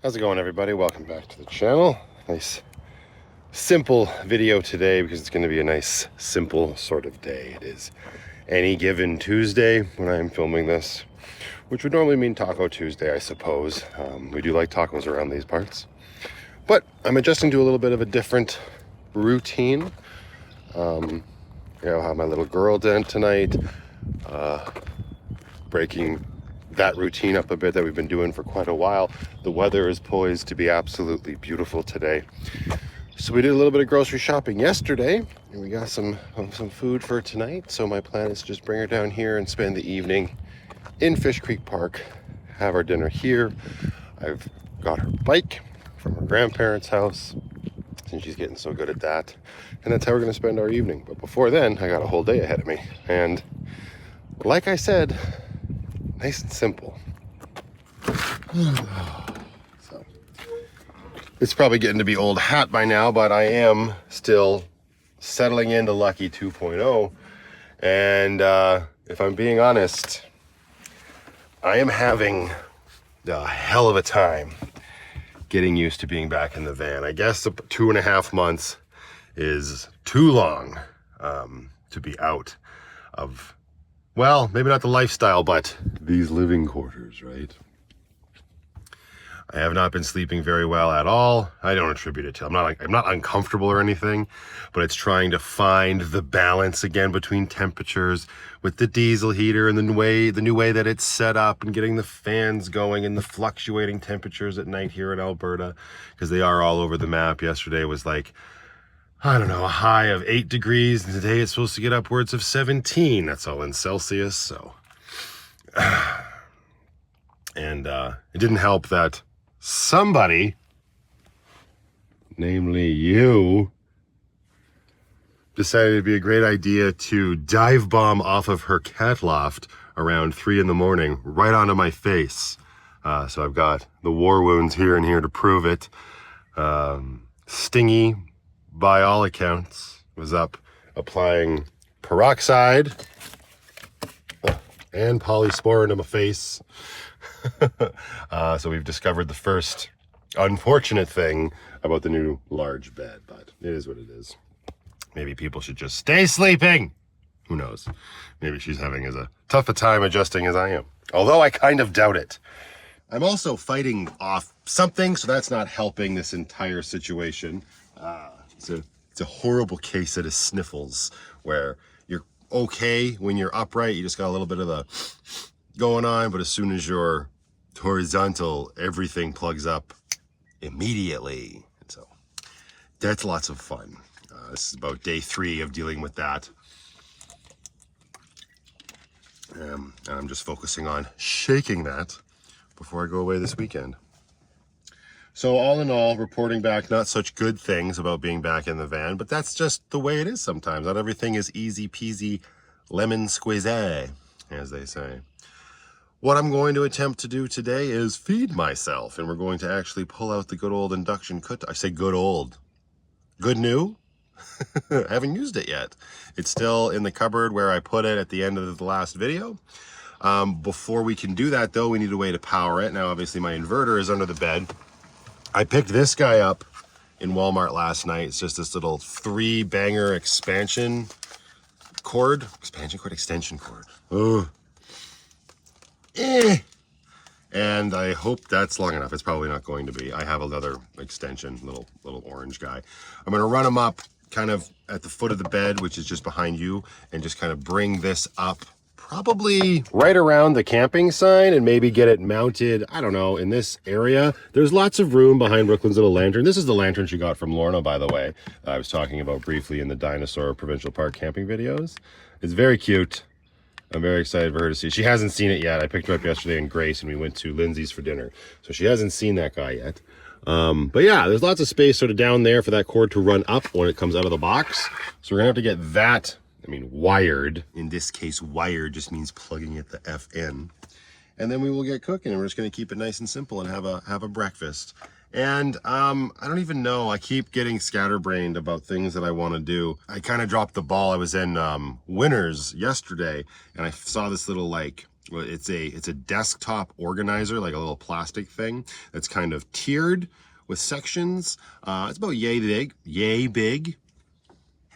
How's it going, everybody? Welcome back to the channel. Nice simple video today because it's going to be a nice simple sort of day. It is any given Tuesday when I'm filming this, which would normally mean Taco Tuesday, I suppose. We do like tacos around these parts, but I'm adjusting to a little bit of a different routine. I'll have my little girl dent tonight, breaking that routine up a bit that we've been doing for quite a while. The weather is poised to be absolutely beautiful today, so we did a little bit of grocery shopping yesterday and we got some food for tonight. So my plan is to just bring her down here and spend the evening in Fish Creek Park, have our dinner here. I've got her bike from her grandparents' house since she's getting so good at that, and that's how we're going to spend our evening. But before then, I got a whole day ahead of me, and like I said, nice and simple. So it's probably getting to be old hat by now, but I am still settling into Lucky 2.0. And if I'm being honest, I am having a hell of a time getting used to being back in the van. I guess 2.5 months is too long to be out of, well, maybe not the lifestyle, but these living quarters, right? I have not been sleeping very well at all. I don't attribute it to, I'm not uncomfortable or anything, but it's trying to find the balance again between temperatures with the diesel heater and the new way that it's set up, and getting the fans going and the fluctuating temperatures at night here in Alberta, because they are all over the map. Yesterday was like, I don't know, a high of 8 degrees, and today it's supposed to get upwards of 17. That's all in Celsius, so. And it didn't help that somebody, namely you, decided it'd be a great idea to dive bomb off of her cat loft around 3 in the morning right onto my face. So I've got the war wounds here and here to prove it. Stingy, by all accounts, was up applying peroxide and polysporin to my face. So we've discovered the first unfortunate thing about the new large bed, but it is what it is. Maybe people should just stay sleeping. Who knows? Maybe she's having as tough a time adjusting as I am. Although I kind of doubt it. I'm also fighting off something, so that's not helping this entire situation. It's a horrible case of the sniffles, where you're okay when you're upright. You just got a little bit of a going on, but as soon as you're horizontal, everything plugs up immediately. And so that's lots of fun. This is about day 3 of dealing with that. And I'm just focusing on shaking that before I go away this weekend. So all in all, reporting back not such good things about being back in the van, but that's just the way it is sometimes. Not everything is easy peasy lemon squeezy, as they say. What I'm going to attempt to do today is feed myself, and we're going to actually pull out the good old induction cook. I say good old. Good new? I haven't used it yet. It's still in the cupboard where I put it at the end of the last video. Before we can do that, though, we need a way to power it. Now, obviously, my inverter is under the bed. I picked this guy up in Walmart last night. It's just this little 3-banger extension cord. Oh. And I hope that's long enough. It's probably not going to be. I have another extension, little orange guy. I'm going to run them up kind of at the foot of the bed, which is just behind you, and just kind of bring this up probably right around the camping sign, and maybe get it mounted, I don't know, in this area. There's lots of room behind Brooklyn's little lantern. This is the lantern she got from Lorna, by the way. I was talking about briefly in the Dinosaur Provincial Park camping videos. It's very cute. I'm very excited for her to see. She hasn't seen it yet. I picked her up yesterday in Grace, and we went to Lindsay's for dinner. So she hasn't seen that guy yet. But yeah, there's lots of space sort of down there for that cord to run up when it comes out of the box. So we're gonna have to get that, wired. In this case, wired just means plugging it the F in. And then we will get cooking, and we're just gonna keep it nice and simple and have a breakfast. And I don't even know, I keep getting scatterbrained about things that I want to do. I kind of dropped the ball. I was in Winners yesterday, and I saw this little like well, it's a desktop organizer, like a little plastic thing that's kind of tiered with sections. It's about yay big.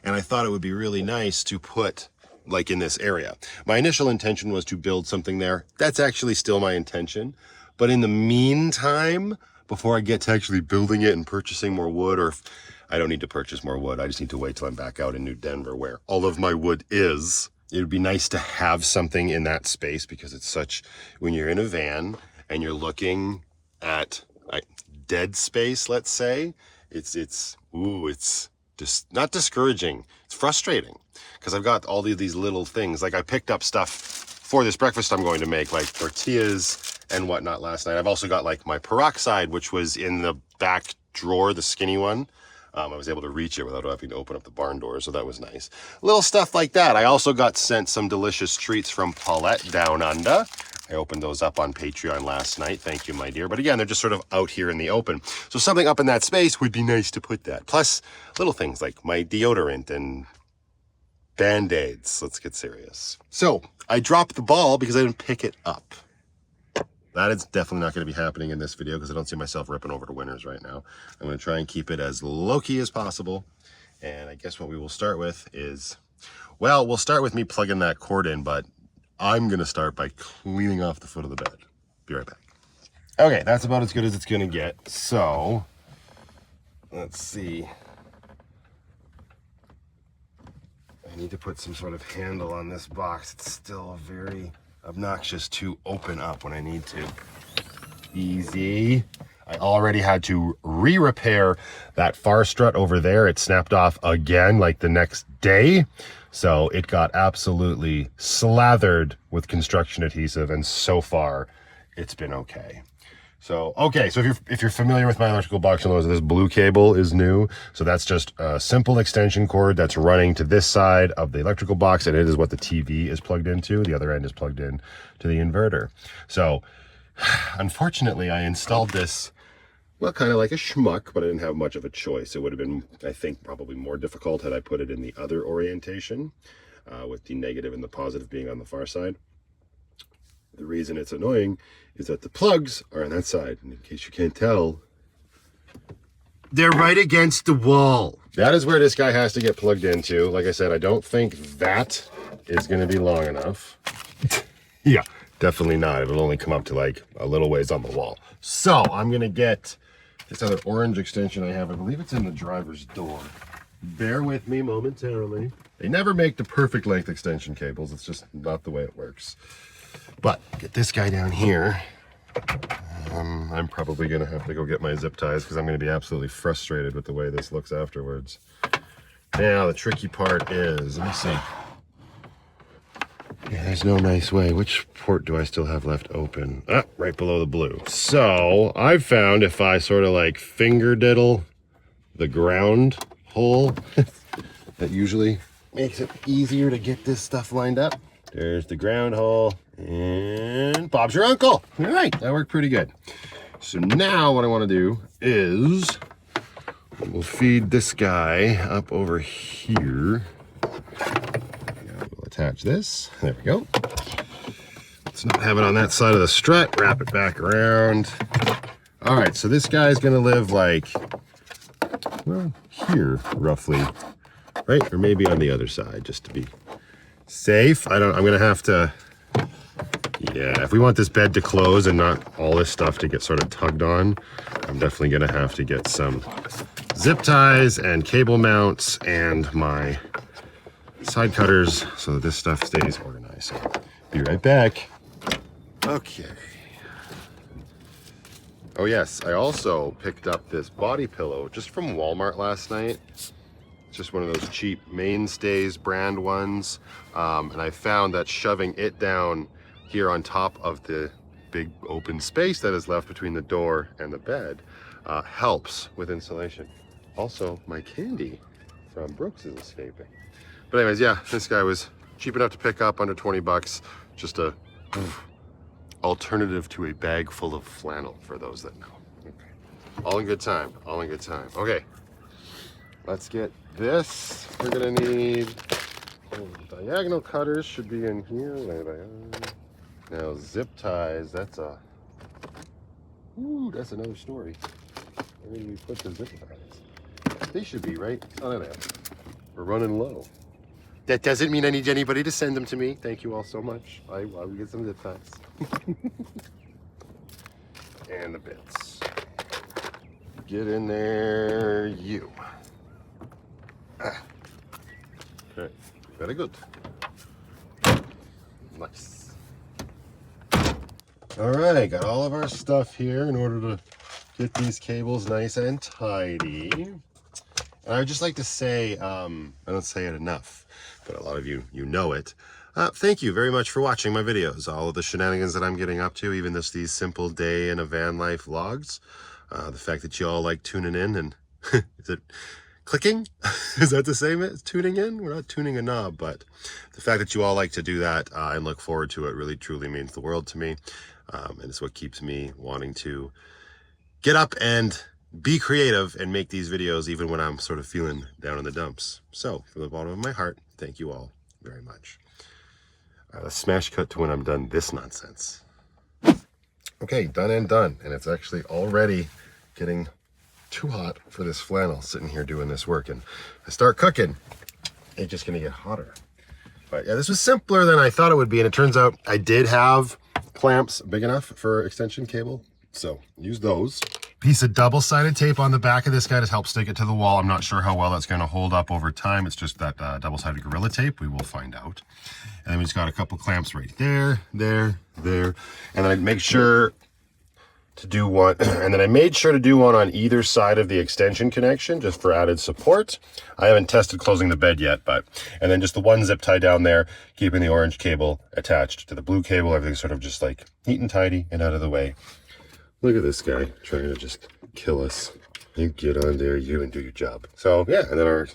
And I thought it would be really nice to put like in this area. My initial intention was to build something there. That's actually still my intention. But in the meantime, before I get to actually building it and purchasing more wood, or if I don't need to purchase more wood, I just need to wait till I'm back out in New Denver where all of my wood is. It would be nice to have something in that space because it's such, when you're in a van and you're looking at like dead space, let's say, it's just not discouraging. It's frustrating because I've got all these little things. Like I picked up stuff for this breakfast I'm going to make, like tortillas and whatnot last night. I've also got like my peroxide, which was in the back drawer, the skinny one. I was able to reach it without having to open up the barn door, so that was nice. Little stuff like that. I also got sent some delicious treats from Paulette down under. I opened those up on Patreon last night. Thank you, my dear. But again, they're just sort of out here in the open. So something up in that space would be nice to put that. Plus, little things like my deodorant and Band-Aids. Let's get serious. So I dropped the ball because I didn't pick it up. That is definitely not going to be happening in this video because I don't see myself ripping over to Winners right now. I'm going to try and keep it as low-key as possible. And I guess what we will start with is, well, we'll start with me plugging that cord in, but I'm going to start by cleaning off the foot of the bed. Be right back. Okay, that's about as good as it's going to get. So, let's see. I need to put some sort of handle on this box. It's still very obnoxious to open up when I need to. Easy. I already had to re-repair that far strut over there. It snapped off again like the next day. So it got absolutely slathered with construction adhesive, and so far it's been okay. So, okay, so if you're familiar with my electrical box, you'll know this blue cable is new. So that's just a simple extension cord that's running to this side of the electrical box, and it is what the TV is plugged into. The other end is plugged in to the inverter. So, unfortunately, I installed this, well, kind of like a schmuck, but I didn't have much of a choice. It would have been, I think, probably more difficult had I put it in the other orientation, with the negative and the positive being on the far side. The reason it's annoying is that the plugs are on that side. And in case you can't tell, they're right against the wall. That is where this guy has to get plugged into. Like I said, I don't think that is going to be long enough. Yeah, definitely not. It'll only come up to like a little ways on the wall. So I'm going to get this other orange extension I have. I believe it's in the driver's door. Bear with me momentarily. They never make the perfect length extension cables. It's just not the way it works. But get this guy down here. I'm probably going to have to go get my zip ties because I'm going to be absolutely frustrated with the way this looks afterwards. Now, the tricky part is, let me see. Yeah, there's no nice way. Which port do I still have left open? Ah, right below the blue. So, I've found if I sort of like finger diddle the ground hole, that usually makes it easier to get this stuff lined up. There's the ground hole, and Bob's your uncle. All right, that worked pretty good. So now what I want to do is we'll feed this guy up over here. We'll attach this. There we go. Let's not have it on that side of the strut. Wrap it back around. All right, so this guy's going to live like, well, here roughly, right? Or maybe on the other side, just to be safe. I'm gonna have to, yeah, if we want this bed to close and not all this stuff to get sort of tugged on, I'm definitely gonna have to get some zip ties and cable mounts and my side cutters so that this stuff stays organized. So, be right back. Okay. Oh yes, I also picked up this body pillow just from Walmart last night. Just one of those cheap Mainstays brand ones, and I found that shoving it down here on top of the big open space that is left between the door and the bed helps with insulation. Also, my candy from Brooks is escaping. But anyways, yeah, this guy was cheap enough to pick up, under 20 bucks. Just a alternative to a bag full of flannel, for those that know. Okay. All in good time, all in good time. Okay. Let's get this. We're gonna need diagonal cutters, should be in here. Now zip ties, that's another story. Where did we put the zip ties? They should be right on there. We're running low. That doesn't mean I need anybody to send them to me. Thank you all so much. I will get some zip ties. And the bits. Get in there, you. Okay, very good. Nice. All right, got all of our stuff here in order to get these cables nice and tidy. And I would just like to say, I don't say it enough, but a lot of you know it. Thank you very much for watching my videos, all of the shenanigans that I'm getting up to, even these simple day in a van life vlogs. The fact that you all like tuning in and is it clicking? Is that the same as tuning in? We're not tuning a knob, but the fact that you all like to do that and look forward to it really truly means the world to me. And it's what keeps me wanting to get up and be creative and make these videos even when I'm sort of feeling down in the dumps. So from the bottom of my heart, thank you all very much. Let's smash cut to when I'm done this nonsense. Okay, done and done. And it's actually already getting too hot for this flannel sitting here doing this work. And I start cooking, it's just gonna get hotter. But yeah, this was simpler than I thought it would be. And it turns out I did have clamps big enough for extension cable. So use those. Piece of double-sided tape on the back of this guy to help stick it to the wall. I'm not sure how well that's going to hold up over time. It's just that double-sided Gorilla tape. We will find out. And then we just got a couple clamps right there. And then I make sure to do one. And then I made sure to do one on either side of the extension connection just for added support. I haven't tested closing the bed yet, and then just the one zip tie down there, keeping the orange cable attached to the blue cable. Everything's sort of just like neat and tidy and out of the way. Look at this guy trying to just kill us. You get on there, you, and do your job. So yeah, and then our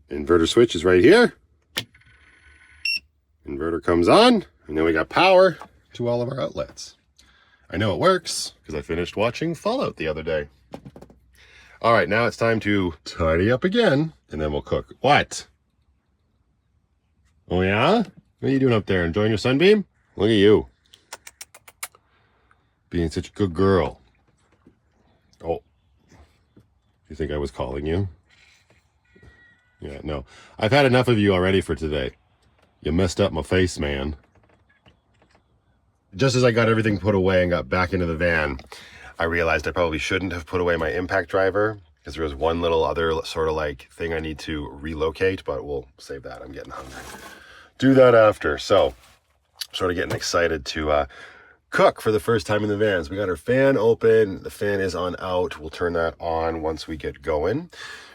inverter switch is right here. Inverter comes on, and then we got power to all of our outlets. I know it works because I finished watching Fallout the other day. All right, now it's time to tidy up again, and then we'll cook. What? Oh yeah? What are you doing up there? Enjoying your sunbeam? Look at you. Being such a good girl. Oh, you think I was calling you? Yeah, no. I've had enough of you already for today. You messed up my face, man. Just as I got everything put away and got back into the van, I realized I probably shouldn't have put away my impact driver because there was one little other sort of like thing I need to relocate, but we'll save that. I'm getting hungry. Do that after. So, sort of getting excited to cook for the first time in the vans. We got our fan open. The fan is on out. We'll turn that on once we get going.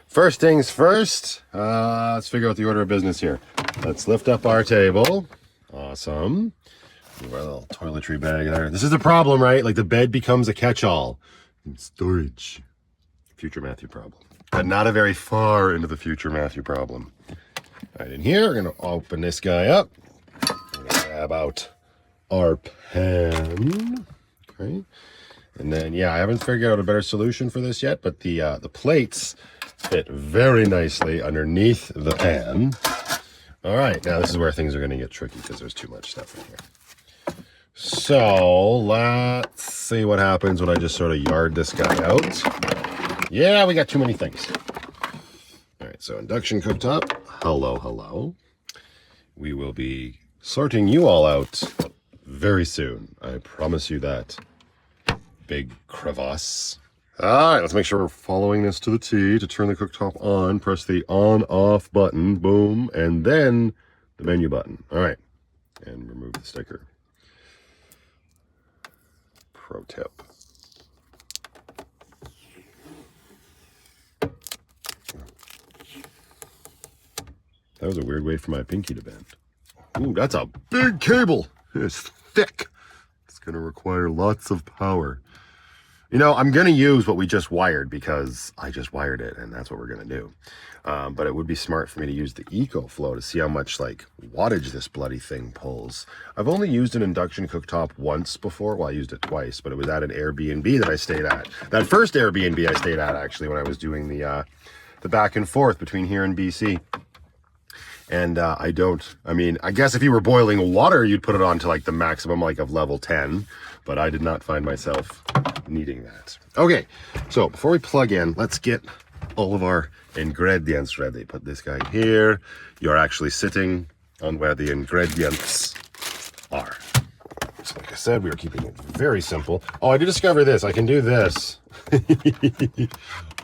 First things first, let's figure out the order of business here. Let's lift up our table. Awesome. Move our little toiletry bag there. This is the problem, right? Like the bed becomes a catch-all. Storage. Future Matthew problem. But not a very far into the future Matthew problem. All right, in here, we're going to open this guy up. We're going to grab out our pan. Okay. And then, yeah, I haven't figured out a better solution for this yet, but the plates fit very nicely underneath the pan. All right, now this is where things are going to get tricky because there's too much stuff in here. So let's see what happens when I just sort of yard this guy out. Yeah, we got too many things. All right, so induction cooktop. Hello, hello. We will be sorting you all out very soon. I promise you that. Big crevasse. All right, let's make sure we're following this to the T. To turn the cooktop on, press the on-off button, boom, and then the menu button. All right, and remove the sticker. Pro tip. That was a weird way for my pinky to bend. Ooh, that's a big cable. It's thick. It's going to require lots of power. You know, I'm going to use what we just wired because I just wired it and that's what we're going to do. But it would be smart for me to use the EcoFlow to see how much like wattage this bloody thing pulls. I've only used an induction cooktop once before. Well, I used it twice, but it was at an Airbnb that I stayed at. That first Airbnb I stayed at actually when I was doing the back and forth between here and BC. And I mean, I guess if you were boiling water, you'd put it on to like the maximum like of level 10, but I did not find myself needing that. Okay, so before we plug in, let's get all of our ingredients ready. Put this guy here. You're actually sitting on where the ingredients are. So like I said, we are keeping it very simple. Oh, I did discover this. I can do this.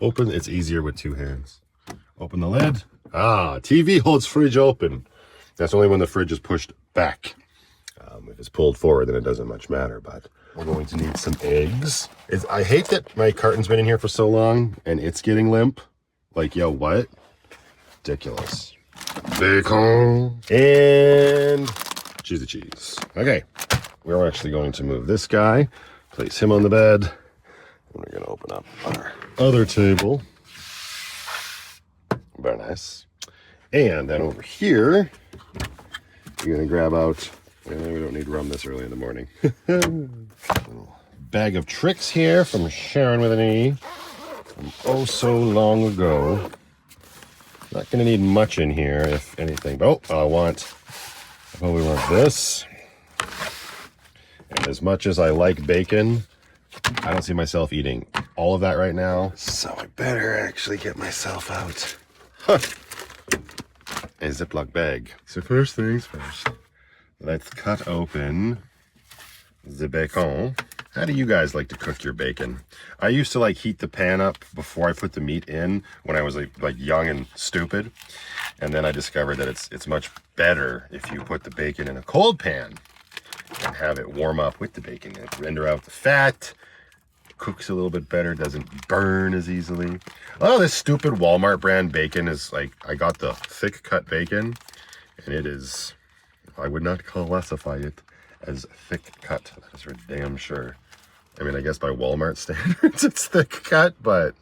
Open, it's easier with two hands. Open the lid. Ah, TV holds fridge open. That's only when the fridge is pushed back. If it's pulled forward, then it doesn't much matter, but we're going to need some eggs. I hate that my carton's been in here for so long and it's getting limp. Like, yo, what? Ridiculous. Bacon and cheese. Okay, we're actually going to move this guy, place him on the bed, and we're going to open up our other table. Very nice. And then over here, you're going to grab out, we don't need rum this early in the morning. Little bag of tricks here from Sharon with an E. From oh so long ago. Not going to need much in here, if anything. But we want this. And as much as I like bacon, I don't see myself eating all of that right now. So I better actually get myself out a Ziploc bag. So first things first, let's cut open the bacon. How do you guys like to cook your bacon? I used to like heat the pan up before I put the meat in when I was like young and stupid. And then I discovered that it's much better if you put the bacon in a cold pan and have it warm up with the bacon and render out the fat. Cooks a little bit better, doesn't burn as easily. Oh, this stupid Walmart brand bacon is like, I got the thick cut bacon and it is, I would not classify it as thick cut. That is for damn sure. I mean, I guess by Walmart standards it's thick cut, but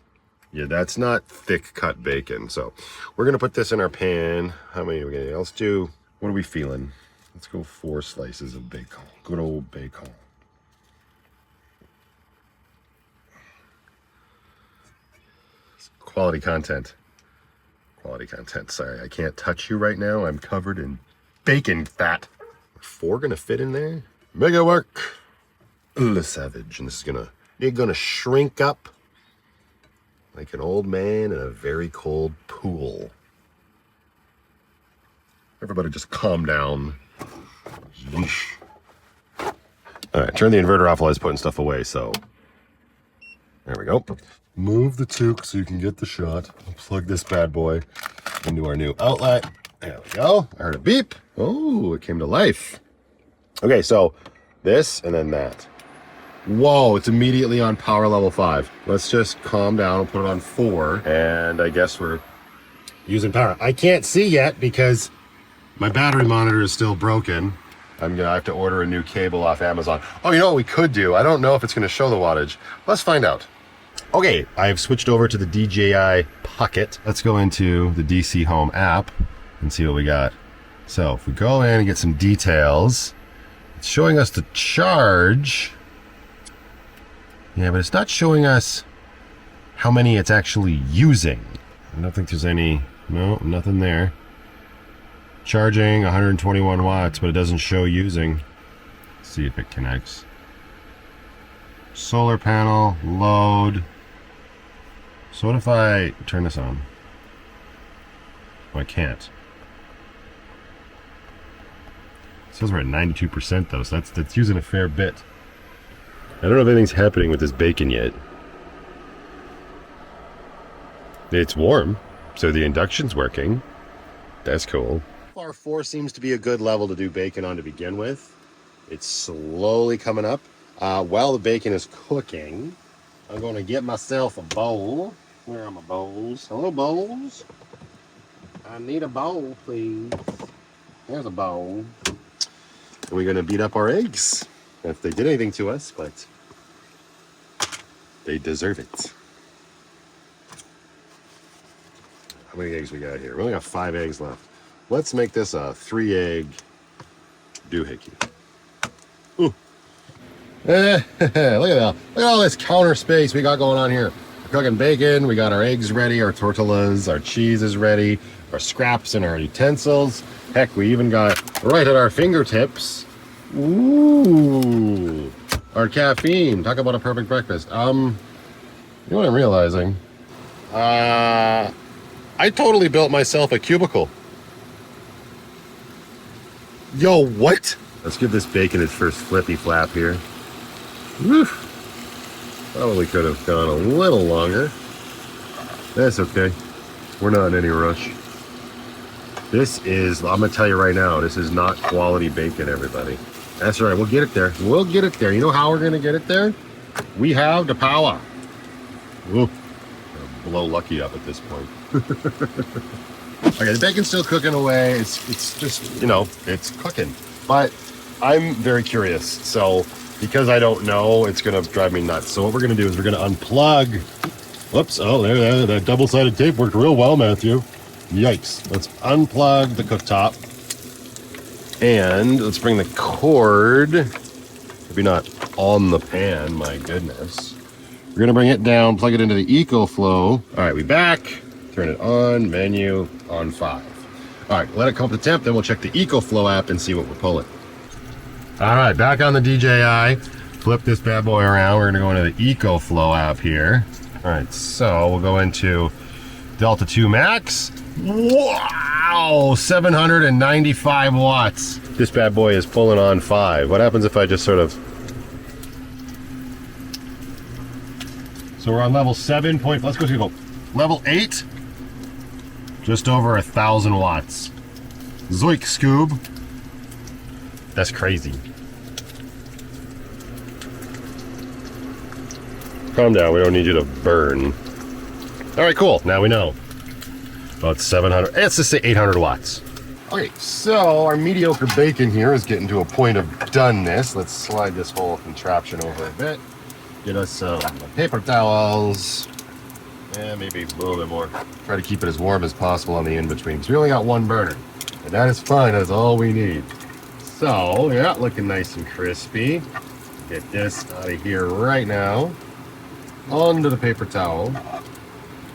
yeah, that's not thick cut bacon. So we're gonna put this in our pan. How many are we gonna, let's do, what are we feeling? Let's go 4 slices of bacon. Good old bacon. Quality content. Sorry, I can't touch you right now. I'm covered in bacon fat. 4 gonna fit in there? Make it work. Le Savage. And this is gonna shrink up like an old man in a very cold pool. Everybody just calm down. Yeesh. All right, turn the inverter off while I was putting stuff away, so. There we go. Move the toque so you can get the shot. I'll plug this bad boy into our new outlet. There we go. I heard a beep. Oh, it came to life. Okay, so this and then that. Whoa, it's immediately on power level 5. Let's just calm down and put it on 4. And I guess we're using power. I can't see yet because my battery monitor is still broken. I'm gonna have to order a new cable off Amazon. Oh, you know what we could do? I don't know if it's gonna show the wattage. Let's find out. Okay, I've switched over to the DJI Pocket. Let's go into the DC Home app and see what we got. So if we go in and get some details, it's showing us the charge. Yeah, but it's not showing us how many it's actually using. I don't think there's any, no, nothing there. Charging 121 watts, but it doesn't show using. Let's see if it connects. Solar panel, load. So what if I turn this on? Oh, I can't. It says we're at 92% though, so that's using a fair bit. I don't know if anything's happening with this bacon yet. It's warm, so the induction's working. That's cool. R4 seems to be a good level to do bacon on to begin with. It's slowly coming up. While the bacon is cooking, I'm going to get myself a bowl. Where are my bowls? Hello, bowls. I need a bowl, please. There's a bowl. And we're going to beat up our eggs. If they did anything to us, but they deserve it. How many eggs we got here? We only got 5 eggs left. Let's make this a 3-egg doohickey. Ooh. Look at that. Look at all this counter space we got going on here. Cooking bacon, we got our eggs ready, our tortillas, our cheese is ready, our scraps and our utensils. Heck, we even got right at our fingertips. Ooh, our caffeine. Talk about a perfect breakfast. You know what I'm realizing? I totally built myself a cubicle. Yo, what? Let's give this bacon its first flippy flap here. Woo. Probably could have gone a little longer. That's okay. We're not in any rush. This is, I'm gonna tell you right now, this is not quality bacon, everybody. That's right, we'll get it there. We'll get it there. You know how we're gonna get it there? We have the power. Ooh, blow Lucky up at this point. Okay, the bacon's still cooking away. It's just, you know, it's cooking. But I'm very curious. So because I don't know, it's gonna drive me nuts. So what we're gonna do is we're gonna unplug. Whoops, oh, there, that double-sided tape worked real well, Matthew. Yikes. Let's unplug the cooktop. And let's bring the cord, maybe not on the pan, my goodness. We're gonna bring it down, plug it into the EcoFlow. All right, we back, turn it on, menu, on 5. All right, let it come up to temp, then we'll check the EcoFlow app and see what we're pulling. All right, back on the DJI, flip this bad boy around. We're gonna go into the EcoFlow app here. All right, so we'll go into Delta 2 Max. Wow, 795 watts. This bad boy is pulling on 5. What happens if I just sort of... So we're on level 7 point, let's go level 8. Just over 1,000 watts. Zoik Scoob. That's crazy. Calm down, we don't need you to burn. All right, cool, now we know. About 700, let's just say 800 watts. Okay, so our mediocre bacon here is getting to a point of doneness. Let's slide this whole contraption over a bit. Get us some paper towels, and maybe a little bit more. Try to keep it as warm as possible on the in-between, because we only got one burner. And that is fine, that's all we need. So, yeah, looking nice and crispy. Get this out of here right now. Onto the paper towel.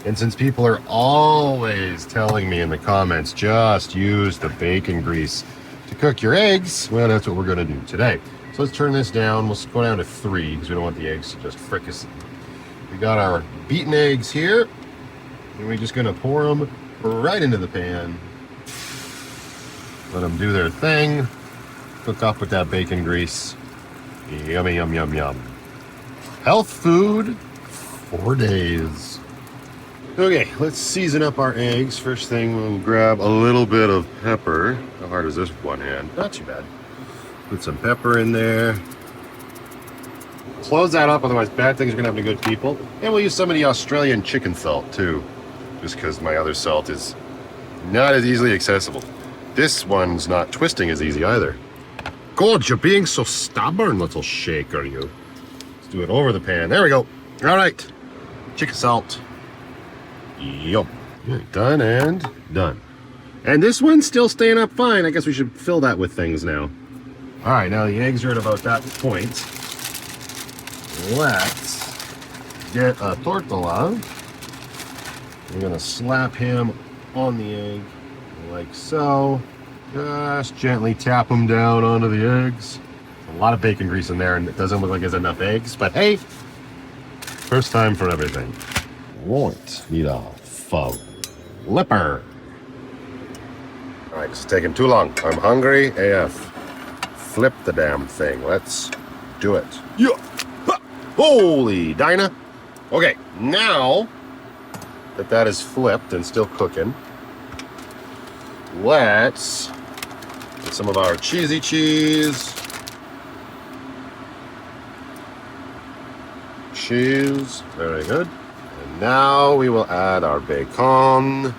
And since people are always telling me in the comments, just use the bacon grease to cook your eggs, well, that's what we're gonna do today. So let's turn this down. We'll go down to 3 because we don't want the eggs to just fricassee. We got our beaten eggs here, and we're just gonna pour them right into the pan. Let them do their thing. Cook up with that bacon grease. Yummy, yum, yum, yum. Health food, 4 days. Okay, let's season up our eggs. First thing, we'll grab a little bit of pepper. How hard is this with one hand? Not too bad. Put some pepper in there. Close that up, otherwise bad things are gonna happen to good people. And we'll use some of the Australian chicken salt too, just because my other salt is not as easily accessible. This one's not twisting as easy either. God, you're being so stubborn, little shaker, you. Let's do it over the pan. There we go. All right, chicken salt. Yup. Done and done. And this one's still staying up fine. I guess we should fill that with things now. All right, now the eggs are at about that point. Let's get a tortilla. We're gonna slap him on the egg like so. Just gently tap them down onto the eggs. A lot of bacon grease in there, and it doesn't look like there's enough eggs, but hey, first time for everything. Right, need a flipper. All right, it's taking too long. I'm hungry AF. Flip the damn thing. Let's do it. Yeah. Ha. Holy Dinah. Okay, now that that is flipped and still cooking, let's get some of our cheesy cheese. Cheese, very good. And now we will add our bacon.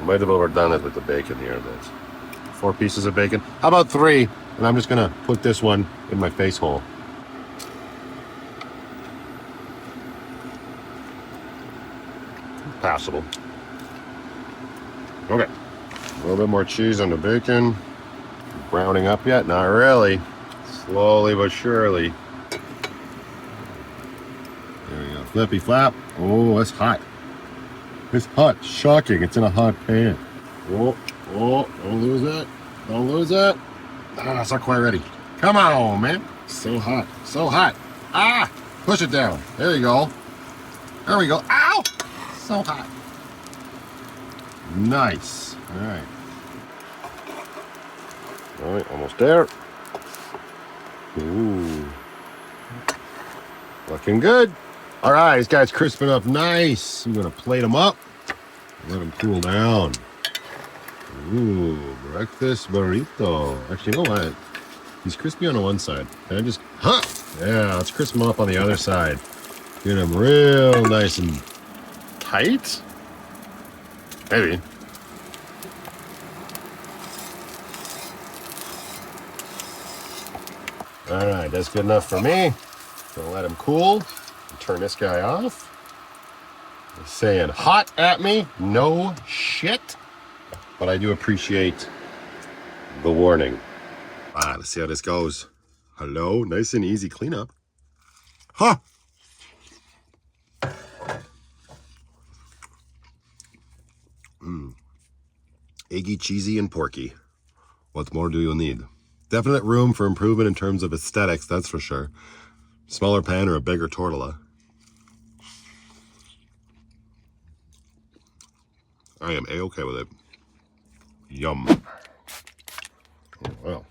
Might have overdone it with the bacon here a bit. 4 pieces of bacon. How about 3? And I'm just gonna put this one in my face hole. Passable. Okay. A little bit more cheese on the bacon. Browning up yet? Not really. Slowly but surely. There we go. Flippy flap. Oh, it's hot. It's hot. Shocking. It's in a hot pan. Oh, don't lose that. Don't lose that. Ah, it's not quite ready. Come on, man. So hot. So hot. Ah, push it down. There you go. There we go. Ow! So hot. Nice. All right. All right, almost there. Ooh. Looking good. All right, this guy's crisping up nice. I'm going to plate them up. Let them cool down. Ooh, breakfast burrito. Actually, you know what? He's crispy on the one side. Can I just... Yeah, let's crisp him up on the other side. Get him real nice and tight. Maybe. All right, that's good enough for me. Gonna let him cool. Turn this guy off. He's saying hot at me. No shit. But I do appreciate the warning. Let's see how this goes. Hello, nice and easy cleanup. Huh. Eggy, cheesy, and porky. What more do you need? Definite room for improvement in terms of aesthetics, that's for sure. Smaller pan or a bigger tortilla. I am A-okay with it. Yum. Oh, wow.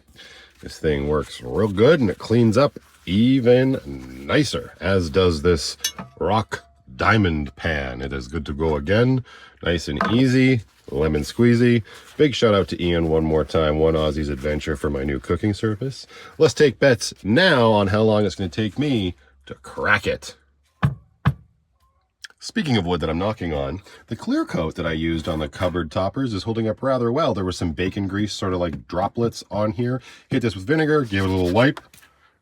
This thing works real good and it cleans up even nicer, as does this rock diamond pan. It is good to go again. Nice and easy. Lemon squeezy. Big shout out to Ian one more time, One Aussie's Adventure, for my new cooking service. Let's take bets now on how long it's going to take me to crack it. Speaking of wood that I'm knocking on, the clear coat that I used on the cupboard toppers is holding up rather well. There was some bacon grease, sort of like droplets on here. Hit this with vinegar, gave it a little wipe,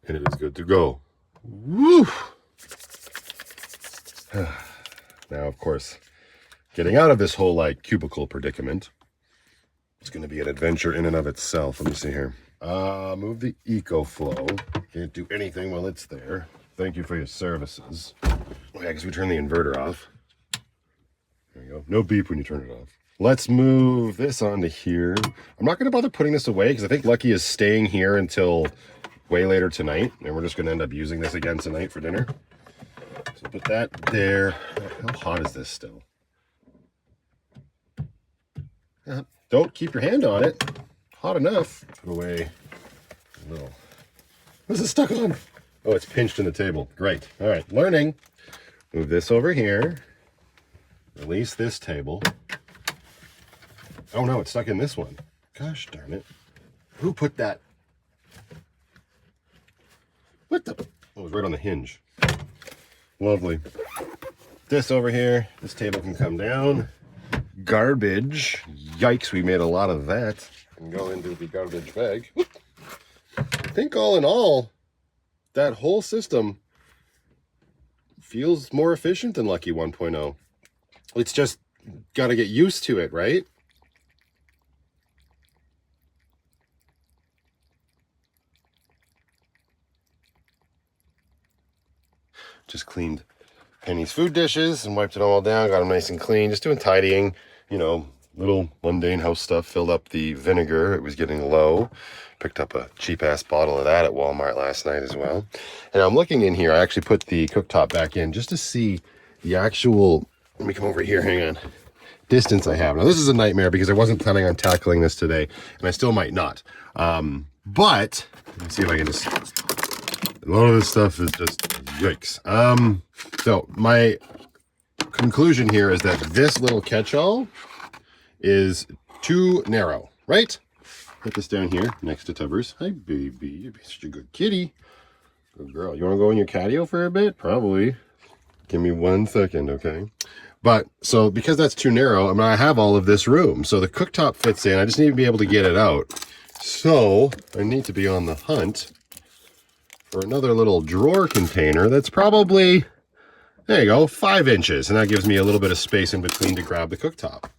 and it is good to go. Woo! Now, of course, getting out of this whole like cubicle predicament, it's going to be an adventure in and of itself. Let me see here. Move the EcoFlow. Can't do anything while it's there. Thank you for your services. Oh yeah, because we turn the inverter off. There you go. No beep when you turn it off. Let's move this onto here. I'm not going to bother putting this away because I think Lucky is staying here until way later tonight. And we're just going to end up using this again tonight for dinner. So put that there. How hot is this still? Don't keep your hand on it. Hot enough. Put away a little. What is it stuck on? Oh, it's pinched in the table. Great. All right, learning. Move this over here. Release this table. Oh no, it's stuck in this one. Gosh darn it. Who put that? What the? Oh, it was right on the hinge. Lovely. This over here. This table can come down. Garbage. Yikes, we made a lot of that. And go into the garbage bag. I think all in all, that whole system feels more efficient than Lucky 1.0. It's just got to get used to it, right? Just cleaned Penny's food dishes and wiped it all down, got them nice and clean, just doing tidying, you know, little mundane house stuff. Filled up the vinegar, it was getting low. Picked up a cheap-ass bottle of that at Walmart last night as well. And I'm looking in here, I actually put the cooktop back in just to see the actual, let me come over here, hang on, distance I have. Now this is a nightmare because I wasn't planning on tackling this today, and I still might not. But, let me see if I can just, a lot of this stuff is just, yikes. So my conclusion here is that this little catch-all is too narrow, right? Put this down here next to Tubbers. Hi, baby. You're such a good kitty. Good girl. You want to go in your catio for a bit? Probably. Give me 1 second, okay? But, so, because that's too narrow, I mean, I have all of this room. So the cooktop fits in. I just need to be able to get it out. So, I need to be on the hunt for another little drawer container that's probably, there you go, 5 inches. And that gives me a little bit of space in between to grab the cooktop.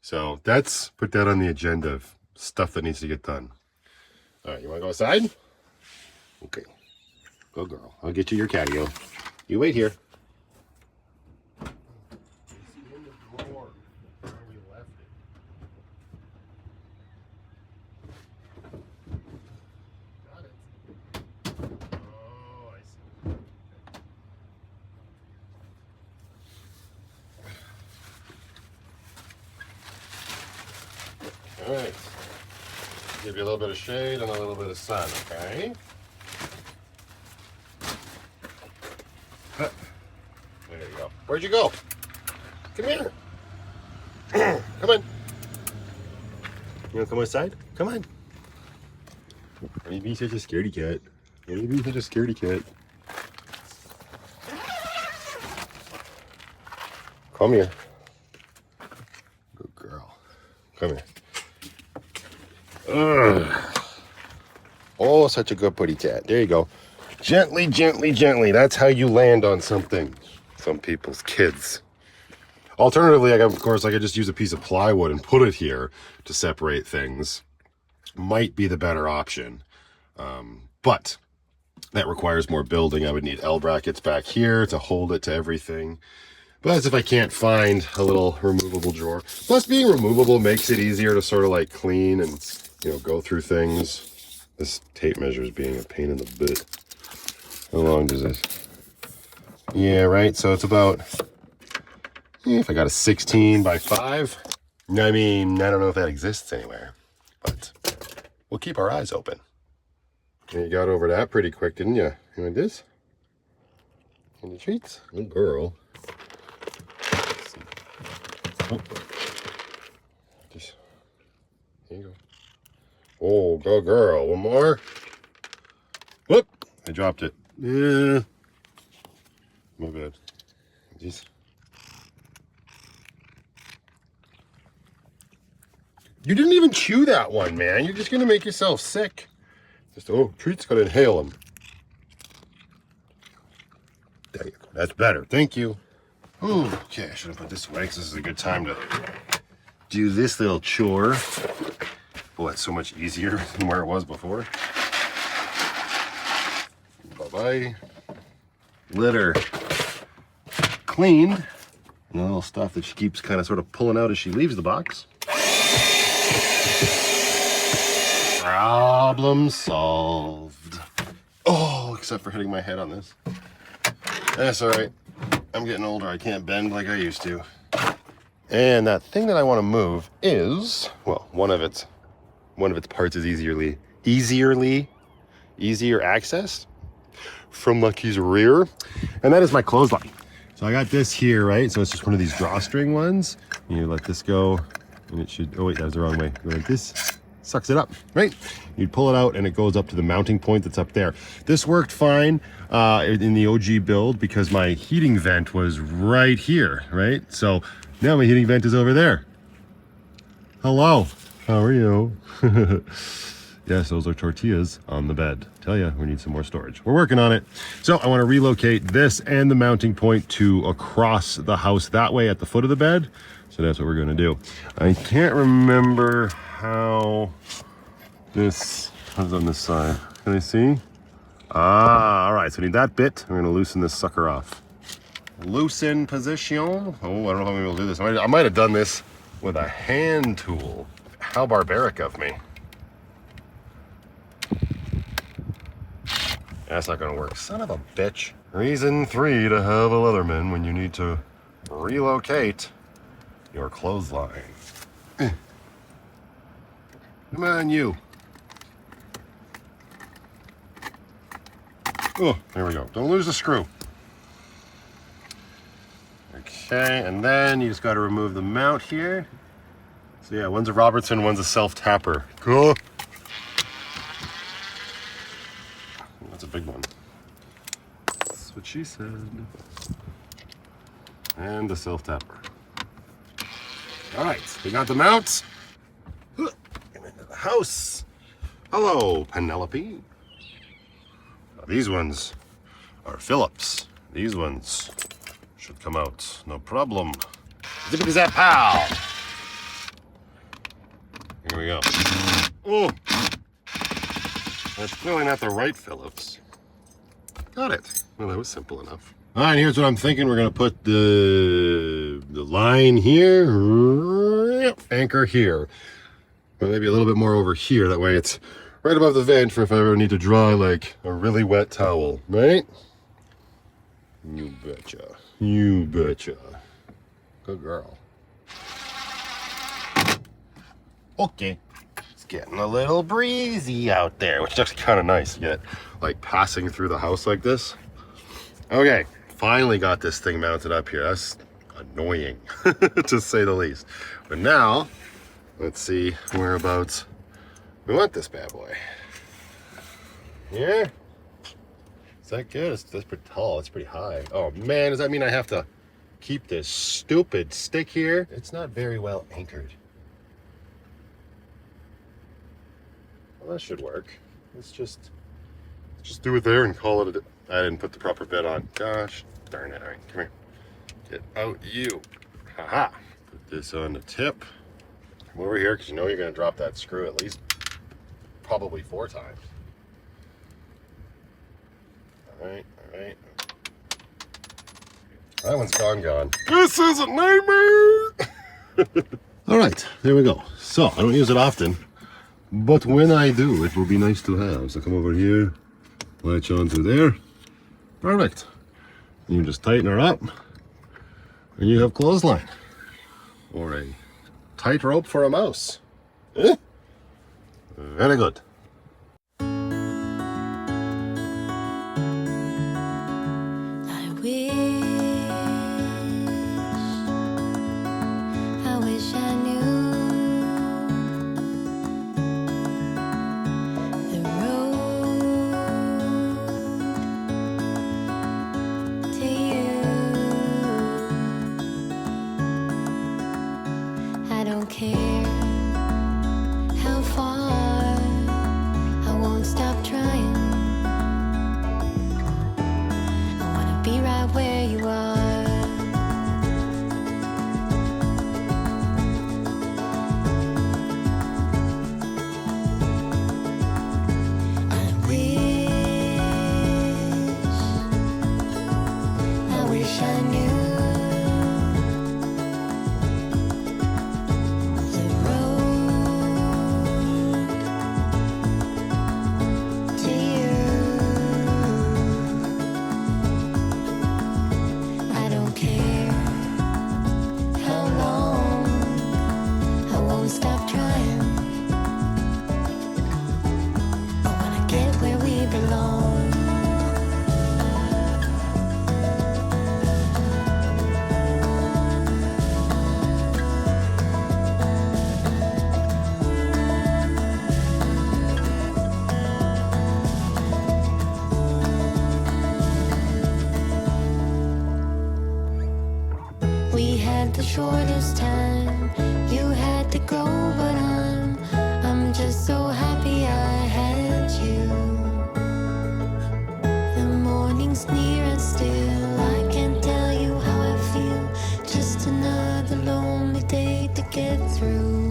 So, put that on the agenda of stuff that needs to get done. All right, you want to go outside? Okay. Go girl. I'll get you your catio. You wait here. All right. Give you a little bit of shade and a little bit of sun, okay? There you go. Where'd you go? Come here. Come on. You wanna come outside? Come on. Why are you being such a scaredy cat? Why are you being such a scaredy cat? Come here. Good girl. Come here. Ugh. Oh, such a good putty cat. There you go. Gently, gently, gently. That's how you land on something. Some people's kids. Alternatively, of course, I could just use a piece of plywood and put it here to separate things. Might be the better option. But that requires more building. I would need L brackets back here to hold it to everything. But as if I can't find a little removable drawer. Plus, being removable makes it easier to sort of like clean and, you know, go through things. This tape measure is being a pain in the butt. How long does it? Yeah, right. So it's about, if I got a 16 by 5, I mean, I don't know if that exists anywhere, but we'll keep our eyes open. And you got over that pretty quick, didn't you? You want this? Any treats? Good girl. Oh. Just, here you go. Oh, go girl. One more. Whoop! I dropped it. Yeah. My bad. Jeez. You didn't even chew that one, man. You're just gonna make yourself sick. Just, oh, treats, gotta inhale them. There you go. That's better. Thank you. Ooh, okay, I should have put this away because this is a good time to do this little chore. Boy, it's so much easier than where it was before. Bye-bye. Litter cleaned. And the little stuff that she keeps kind of sort of pulling out as she leaves the box. Problem solved. Oh, except for hitting my head on this. That's all right. I'm getting older. I can't bend like I used to. And that thing that I want to move is, well, one of its parts is easier accessed from Lucky's rear, and that is my clothesline. So I got this here, right? So it's just one of these drawstring ones. You let this go, and it should. Oh wait, that was the wrong way. Go like this. Sucks it up, right? You'd pull it out and it goes up to the mounting point that's up there. This worked fine in the OG build because my heating vent was right here, right? So now my heating vent is over there. Hello, how are you? Yes, those are tortillas on the bed. Tell ya, we need some more storage. We're working on it. So I want to relocate this and the mounting point to across the house that way at the foot of the bed. So that's what we're gonna do. I can't remember how this comes on this side. Can I see? Ah, all right, so I need that bit. We're gonna loosen this sucker off. Loosen position. Oh, I don't know how many will do this. I might have done this with a hand tool. How barbaric of me. That's not gonna work. Son of a bitch. Reason 3 to have a Leatherman when you need to relocate your clothesline. Come on, you. Oh, there we go. Don't lose the screw. Okay, and then you just got to remove the mount here. So yeah, one's a Robertson, one's a self-tapper. Cool. That's a big one. That's what she said. And the self-tapper. All right, we got the mounts. And into the house. Hello, Penelope. Now, these ones are Phillips. These ones should come out, no problem. Zippity-zap pow! Here we go. Oh! That's clearly not the right Phillips. Got it. Well, that was simple enough. All right, here's what I'm thinking. We're gonna put the line here, anchor here, but maybe a little bit more over here. That way it's right above the vent for if I ever need to dry like a really wet towel, right? You betcha. You betcha. Good girl. Okay. It's getting a little breezy out there, which is actually kind of nice to get like passing through the house like this. Okay, finally got this thing mounted up here. That's annoying to say the least. But now, let's see whereabouts we want this bad boy. Yeah. Is that good? That's pretty tall. It's pretty high. Oh man, does that mean I have to keep this stupid stick here? It's not very well anchored. Well, that should work. Let's just do it there and call it a... I didn't put the proper bed on. Gosh darn it. All right, come here. Get out you. Haha. Put this on the tip. Come over here because you know you're going to drop that screw at least probably 4 times. All right. That one's gone. This is a nightmare! All right, there we go. So, I don't use it often, but when I do, it will be nice to have. So come over here, latch onto there. Perfect. And you just tighten her up, and you have clothesline. Or a tight rope for a mouse. Eh? Very good. The shortest time you had to go, but I'm just so happy I had you. The morning's near and still I can't tell you how I feel. Just another lonely day to get through.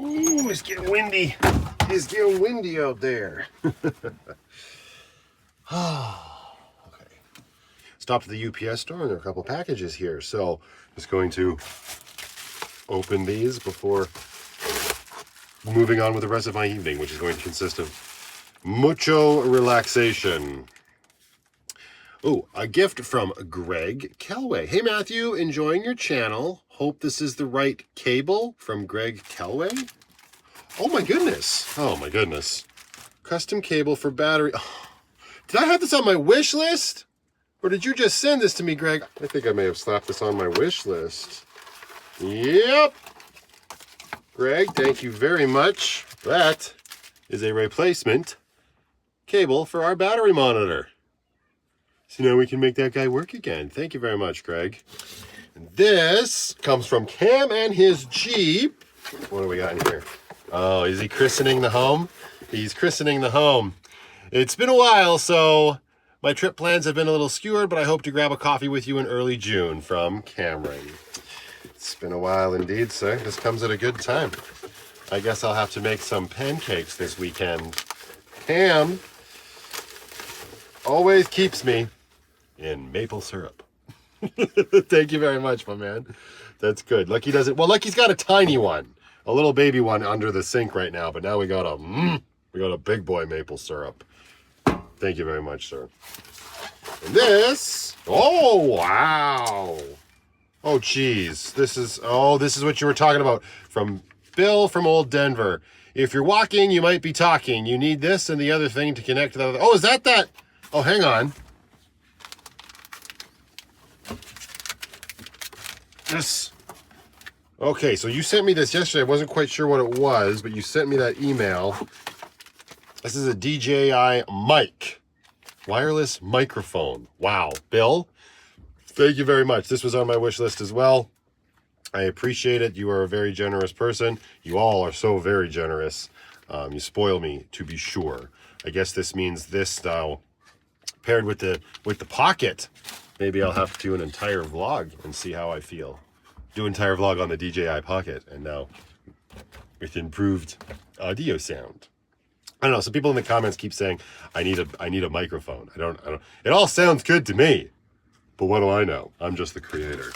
Ooh, it's getting windy. It's getting windy out there. Okay. stopped at the UPS store and there are a couple packages here. So just going to open these before moving on with the rest of my evening, which is going to consist of mucho relaxation. Oh, a gift from Greg Kelway. Hey, Matthew, enjoying your channel. Hope this is the right cable, from Greg Kelway. Oh, my goodness. Oh, my goodness. Custom cable for battery. Oh, did I have this on my wish list? Or did you just send this to me, Greg? I think I may have slapped this on my wish list. Yep. Greg, thank you very much. That is a replacement cable for our battery monitor. So now we can make that guy work again. Thank you very much, Greg. And this comes from Cam and his Jeep. What do we got in here? Oh, is he christening the home? He's christening the home. It's been a while, so my trip plans have been a little skewered, but I hope to grab a coffee with you in early June, from Cameron. It's been a while indeed, sir. This comes at a good time. I guess I'll have to make some pancakes this weekend. Cam always keeps me in maple syrup. Thank you very much, my man. That's good. Lucky doesn't. Well, Lucky's got a tiny one, a little baby one under the sink right now, but now we got a big boy maple syrup. Thank you very much, sir. And this, oh wow. Oh geez, this is what you were talking about, from Bill from Old Denver. If you're walking, you might be talking. You need this and the other thing to connect to the other. Oh, is that? Oh, hang on. This. Okay, so you sent me this yesterday. I wasn't quite sure what it was, but you sent me that email. This is a DJI mic, wireless microphone. Wow, Bill, thank you very much. This was on my wish list as well. I appreciate it. You are a very generous person. You all are so very generous. You spoil me, to be sure. I guess this means this now, paired with the Pocket. Maybe I'll have to do an entire vlog and see how I feel. Do an entire vlog on the DJI Pocket, and now with improved audio sound. I don't know. Some people in the comments keep saying I need a microphone. I don't. It all sounds good to me, but what do I know? I'm just the creator.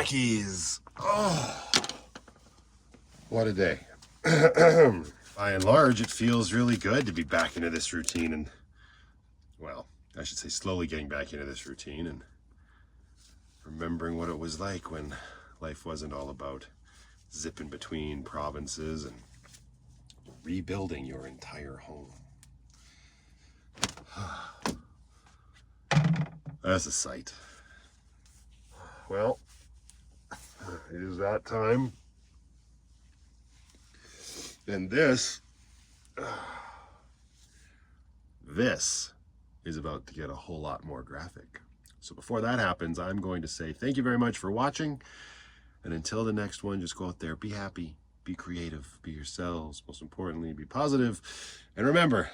Snackies. Oh, what a day. By and large, it feels really good to be back into this routine and, well, I should say slowly getting back into this routine and remembering what it was like when life wasn't all about zipping between provinces and rebuilding your entire home. That's a sight. Well, it is that time. And this is about to get a whole lot more graphic. So before that happens, I'm going to say thank you very much for watching. And until the next one, just go out there, be happy, be creative, be yourselves. Most importantly, be positive. And remember,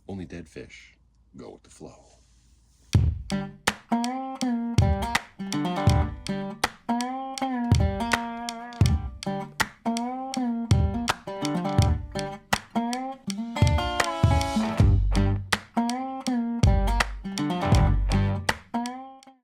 only dead fish go with the flow.